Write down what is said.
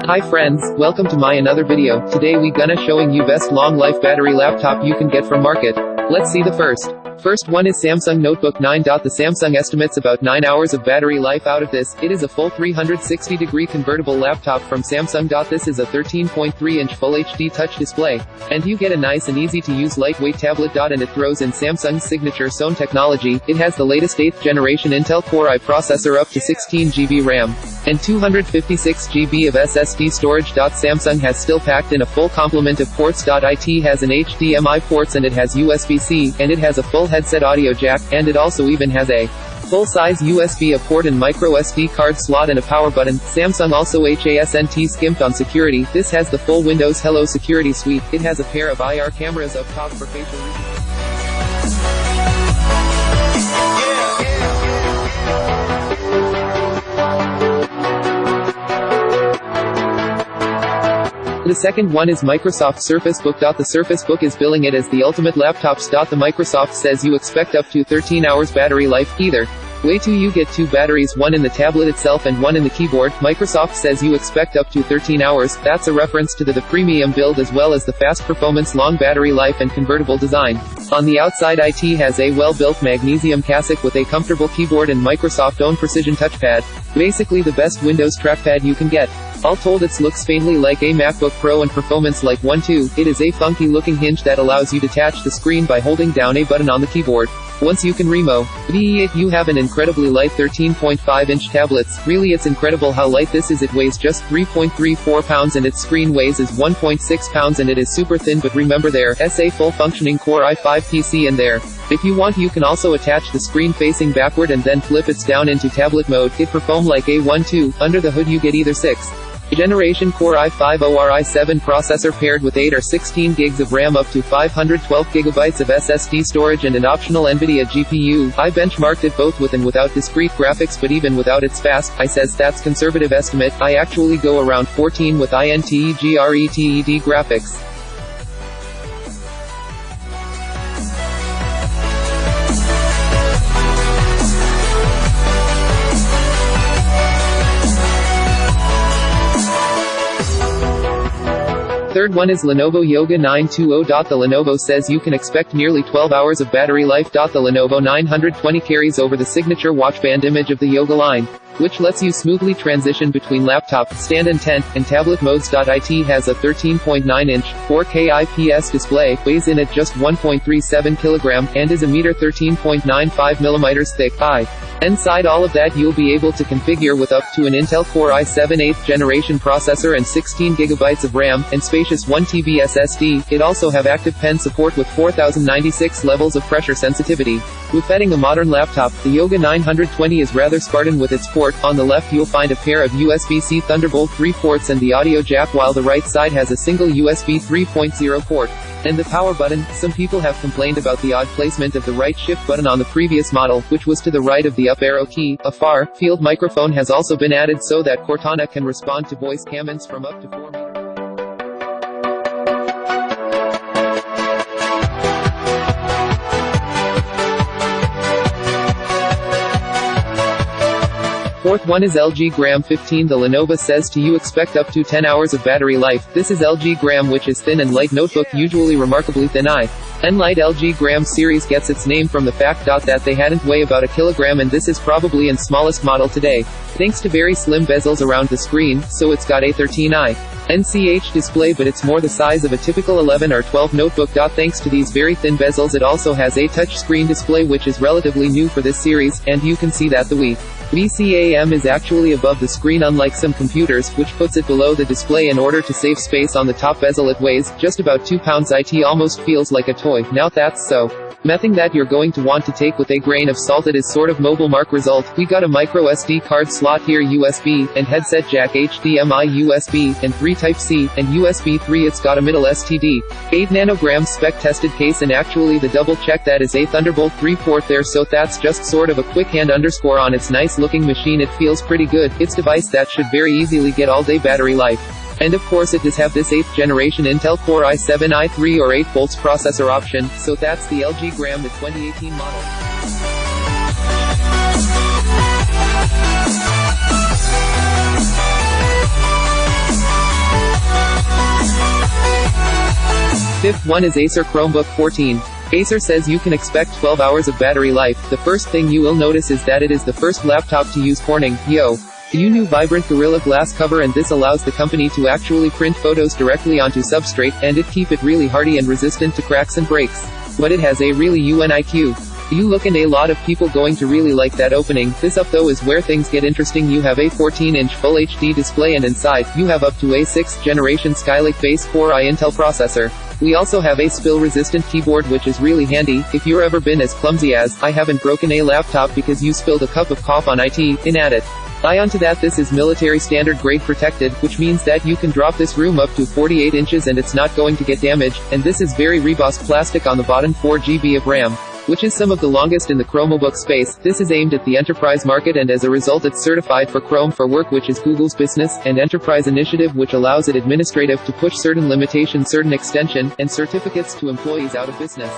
Hi friends, welcome to my another video. Today we gonna showing you best long life battery laptop you can get from market. Let's see the First one is Samsung Notebook 9. The Samsung estimates about 9 hours of battery life out of this. It is a full 360-degree convertible laptop from Samsung. This is a 13.3-inch Full HD touch display. And you get a nice and easy-to-use lightweight tablet. And it throws in Samsung's signature SONE technology. It has the latest 8th generation Intel Core i processor, up to 16 GB RAM, and 256 GB of SSD storage. Samsung has still packed in a full complement of ports. It has an HDMI ports, and it has USB-C, and it has a full headset audio jack, and it also even has a full-size USB port and micro SD card slot and a power button. Samsung also hasn't skimped on security. This has the full Windows Hello security suite. It has a pair of IR cameras up top for facial recognition. The second one is Microsoft Surface Book. The Surface Book is billing it as the ultimate laptops. The Microsoft says you expect up to 13 hours battery life. Either way, you get 2 batteries, one in the tablet itself and one in the keyboard. Microsoft says you expect up to 13 hours. That's a reference to the premium build as well as the fast performance, long battery life and convertible design. On the outside, it has a well-built magnesium casing with a comfortable keyboard and Microsoft own precision touchpad. Basically the best Windows trackpad you can get. All told, it looks faintly like a MacBook Pro and performance like one too. It is a funky looking hinge that allows you to touch the screen by holding down a button on the keyboard. Once you can remove it, you have an incredibly light 13.5-inch tablets. Really, it's incredible how light this is. It weighs just 3.34 pounds and its screen weighs is 1.6 pounds, and it is super thin. But remember, there's a full functioning Core i5 PC in there. If you want, you can also attach the screen facing backward and then flip it down into tablet mode. It performs like a 1-2. Under the hood you get either 6th generation Core i5 or i7 processor paired with 8 or 16 gigs of RAM, up to 512 gigabytes of SSD storage, and an optional NVIDIA GPU. I benchmarked it both with and without discrete graphics, but even without its fast, I says that's conservative estimate, I actually go around 14 with INTEGRETED graphics. Third one is Lenovo Yoga 920. The Lenovo says you can expect nearly 12 hours of battery life. The Lenovo 920 carries over the signature watch band image of the Yoga line, which lets you smoothly transition between laptop, stand and tent, and tablet modes. It has a 13.9-inch, 4K IPS display, weighs in at just 1.37 kg, and is a meter 13.95 mm thick. Inside all of that, you'll be able to configure with up to an Intel Core i7 8th generation processor and 16 GB of RAM, and spacious 1 TB SSD. It also have active pen support with 4096 levels of pressure sensitivity. With being a modern laptop, the Yoga 920 is rather Spartan with its port. On the left you'll find a pair of USB-C Thunderbolt 3 ports and the audio jack, while the right side has a single USB 3.0 port. And the power button. Some people have complained about the odd placement of the right shift button on the previous model, which was to the right of the up arrow key. A far field microphone has also been added so that Cortana can respond to voice commands from up to 4 meters. Fourth one is LG Gram 15. The Lenovo says to you expect up to 10 hours of battery life. This is LG Gram, which is thin and light notebook, usually remarkably thin. Light LG Gram series gets its name from the fact that they hadn't weigh about a kilogram, and this is probably in smallest model today, thanks to very slim bezels around the screen, so it's got a 13.9-inch display, but it's more the size of a typical 11 or 12 notebook. Thanks to these very thin bezels, it also has a touch screen display, which is relatively new for this series, and you can see that the VCAM is actually above the screen, unlike some computers, which puts it below the display in order to save space on the top bezel. It weighs just about 2 pounds. It almost feels like a toy. Now that's so nothing that you're going to want to take with a grain of salt. It is sort of mobile mark result. We got a micro SD card slot here, USB, and headset jack, HDMI USB, and 3 Type-C, and USB 3. It's got a middle STD, 8 nanograms spec tested case, and actually the double check, that is a Thunderbolt 3 port there, so that's just sort of a quick hand underscore on its nice looking machine. It feels pretty good. It's device that should very easily get all day battery life. And of course it does have this 8th generation Intel Core i7 i3 or 8 volts processor option, so that's the LG Gram, the 2018 model. fifth one is Acer Chromebook 14. Acer says you can expect 12 hours of battery life. The first thing you will notice is that it is the first laptop to use Corning the new vibrant Gorilla Glass cover, and this allows the company to actually print photos directly onto substrate, and it keep it really hardy and resistant to cracks and breaks. But it has a really UNIQ. You look, and a lot of people going to really like that opening. This up though is where things get interesting. You have a 14-inch Full HD display, and inside, you have up to a 6th generation Skylake base Core i Intel processor. We also have a spill-resistant keyboard, which is really handy if you're ever been as clumsy as I haven't broken a laptop because you spilled a cup of coffee on it in at it. Onto that, this is military standard grade protected, which means that you can drop this room up to 48 inches and it's not going to get damaged, and this is very rebossed plastic on the bottom. 4 GB of RAM, which is some of the longest in the Chromebook space. This is aimed at the enterprise market, and as a result it's certified for Chrome for Work, which is Google's business and enterprise initiative, which allows it administrative to push certain limitations, certain extension, and certificates to employees out of business.